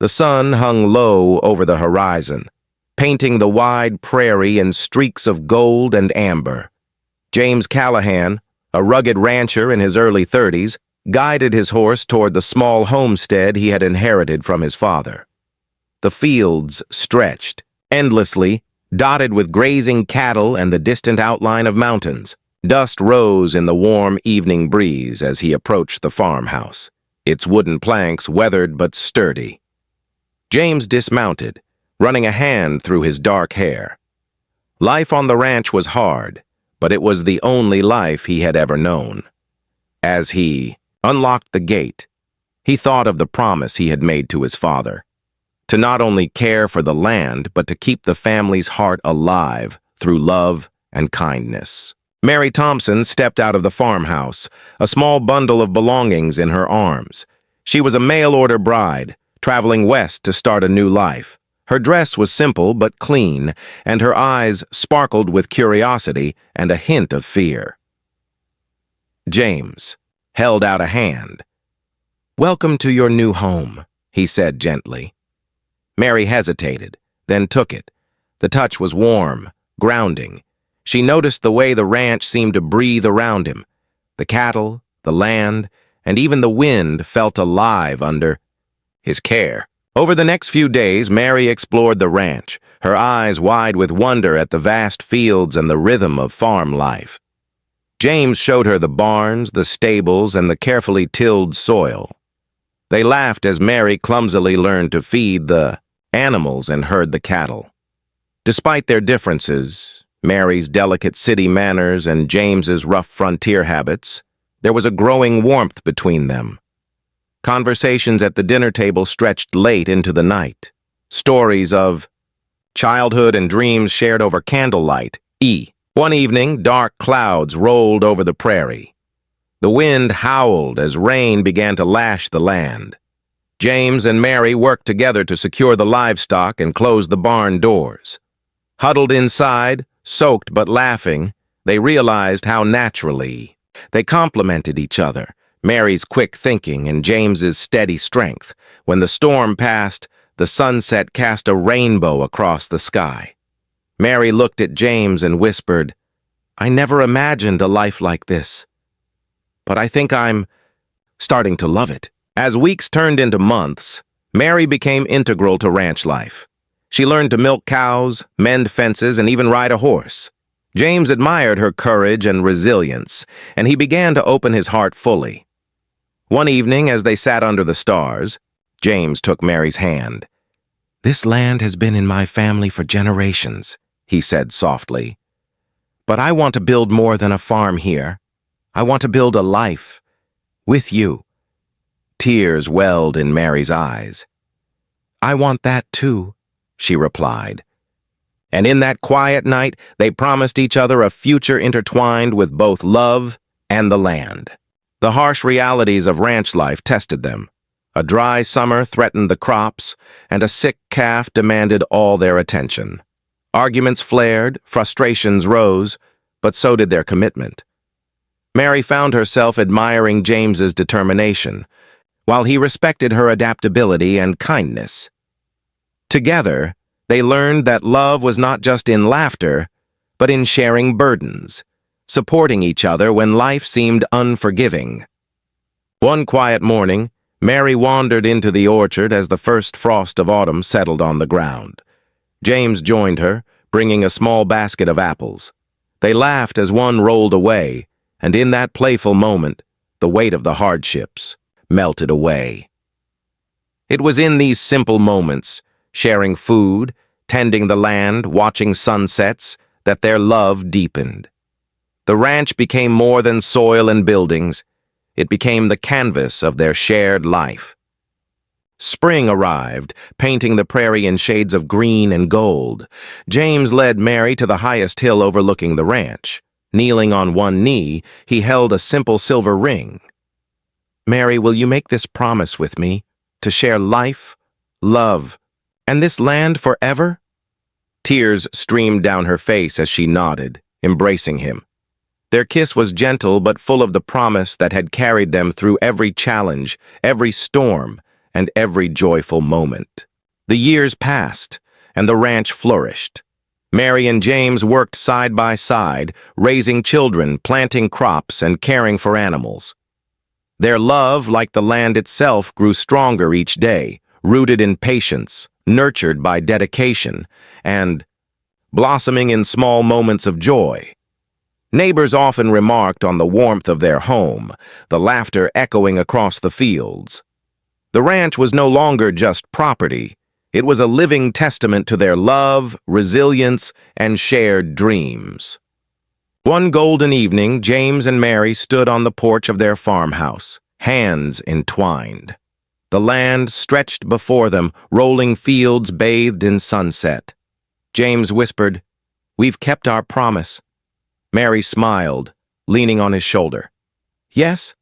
The sun hung low over the horizon, painting the wide prairie in streaks of gold and amber. James Callahan, a rugged rancher in his early 30s, guided his horse toward the small homestead he had inherited from his father. The fields stretched, endlessly, dotted with grazing cattle and the distant outline of mountains. Dust rose in the warm evening breeze as he approached the farmhouse, its wooden planks weathered but sturdy. James dismounted, running a hand through his dark hair. Life on the ranch was hard, but it was the only life he had ever known. As he unlocked the gate, he thought of the promise he had made to his father, to not only care for the land, but to keep the family's heart alive through love and kindness. Mary Thompson stepped out of the farmhouse, a small bundle of belongings in her arms. She was a mail-order bride, traveling west to start a new life. Her dress was simple but clean, and her eyes sparkled with curiosity and a hint of fear. James held out a hand. "Welcome to your new home," he said gently. Mary hesitated, then took it. The touch was warm, grounding. She noticed the way the ranch seemed to breathe around him. The cattle, the land, and even the wind felt alive under his care. Over the next few days, Mary explored the ranch, her eyes wide with wonder at the vast fields and the rhythm of farm life. James showed her the barns, the stables, and the carefully tilled soil. They laughed as Mary clumsily learned to feed the animals and herd the cattle. Despite their differences, Mary's delicate city manners and James's rough frontier habits, there was a growing warmth between them. Conversations at the dinner table stretched late into the night. Stories of childhood and dreams shared over candlelight. One evening, dark clouds rolled over the prairie. The wind howled as rain began to lash the land. James and Mary worked together to secure the livestock and close the barn doors. Huddled inside, soaked but laughing, they realized how naturally they complemented each other. Mary's quick thinking and James's steady strength. When the storm passed, the sunset cast a rainbow across the sky. Mary looked at James and whispered, "I never imagined a life like this. But I think I'm starting to love it." As weeks turned into months, Mary became integral to ranch life. She learned to milk cows, mend fences, and even ride a horse. James admired her courage and resilience, and he began to open his heart fully. One evening, as they sat under the stars, James took Mary's hand. "This land has been in my family for generations," he said softly. "But I want to build more than a farm here. I want to build a life with you." Tears welled in Mary's eyes. "I want that too," she replied. And in that quiet night, they promised each other a future intertwined with both love and the land. The harsh realities of ranch life tested them. A dry summer threatened the crops, and a sick calf demanded all their attention. Arguments flared, frustrations rose, but so did their commitment. Mary found herself admiring James's determination, while he respected her adaptability and kindness. Together, they learned that love was not just in laughter, but in sharing burdens, supporting each other when life seemed unforgiving. One quiet morning, Mary wandered into the orchard as the first frost of autumn settled on the ground. James joined her, bringing a small basket of apples. They laughed as one rolled away, and in that playful moment, the weight of the hardships melted away. It was in these simple moments, sharing food, tending the land, watching sunsets, that their love deepened. The ranch became more than soil and buildings. It became the canvas of their shared life. Spring arrived, painting the prairie in shades of green and gold. James led Mary to the highest hill overlooking the ranch. Kneeling on one knee, he held a simple silver ring. "Mary, will you make this promise with me, to share life, love, and this land forever?" Tears streamed down her face as she nodded, embracing him. Their kiss was gentle but full of the promise that had carried them through every challenge, every storm, and every joyful moment. The years passed, and the ranch flourished. Mary and James worked side by side, raising children, planting crops, and caring for animals. Their love, like the land itself, grew stronger each day, rooted in patience, nurtured by dedication, and blossoming in small moments of joy. Neighbors often remarked on the warmth of their home, the laughter echoing across the fields. The ranch was no longer just property. It was a living testament to their love, resilience, and shared dreams. One golden evening, James and Mary stood on the porch of their farmhouse, hands entwined. The land stretched before them, rolling fields bathed in sunset. James whispered, "We've kept our promise." Mary smiled, leaning on his shoulder. "Yes,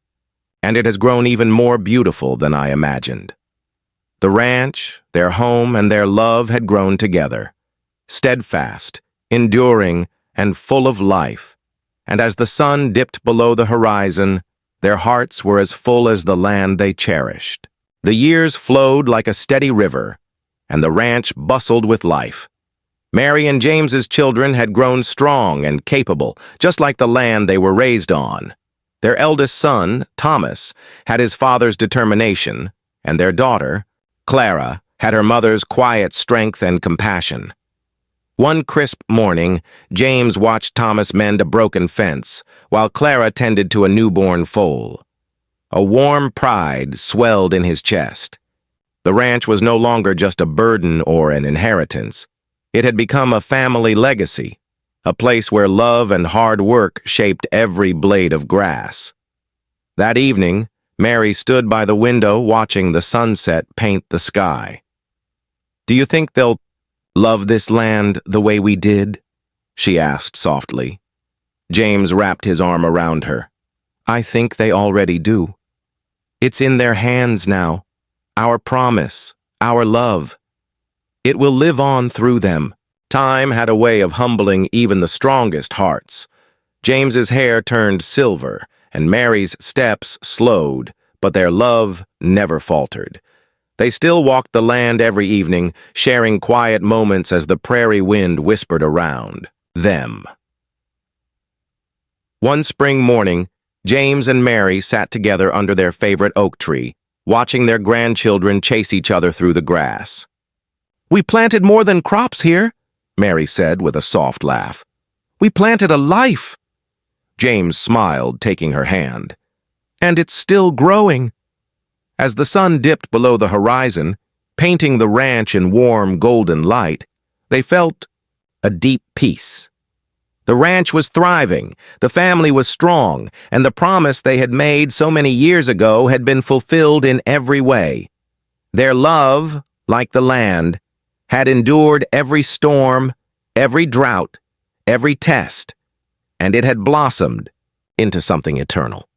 and it has grown even more beautiful than I imagined." The ranch, their home, and their love had grown together, steadfast, enduring, and full of life. And as the sun dipped below the horizon, their hearts were as full as the land they cherished. The years flowed like a steady river, and the ranch bustled with life. Mary and James's children had grown strong and capable, just like the land they were raised on. Their eldest son, Thomas, had his father's determination, and their daughter, Clara, had her mother's quiet strength and compassion. One crisp morning, James watched Thomas mend a broken fence, while Clara tended to a newborn foal. A warm pride swelled in his chest. The ranch was no longer just a burden or an inheritance. It had become a family legacy, a place where love and hard work shaped every blade of grass. That evening, Mary stood by the window watching the sunset paint the sky. "Do you think they'll love this land the way we did?" she asked softly. James wrapped his arm around her. "I think they already do. It's in their hands now, our promise, our love. It will live on through them." Time had a way of humbling even the strongest hearts. James's hair turned silver, and Mary's steps slowed, but their love never faltered. They still walked the land every evening, sharing quiet moments as the prairie wind whispered around them. One spring morning, James and Mary sat together under their favorite oak tree, watching their grandchildren chase each other through the grass. "We planted more than crops here," Mary said with a soft laugh. "We planted a life." James smiled, taking her hand. "And it's still growing." As the sun dipped below the horizon, painting the ranch in warm, golden light, they felt a deep peace. The ranch was thriving, the family was strong, and the promise they had made so many years ago had been fulfilled in every way. Their love, like the land, had endured every storm, every drought, every test, and it had blossomed into something eternal.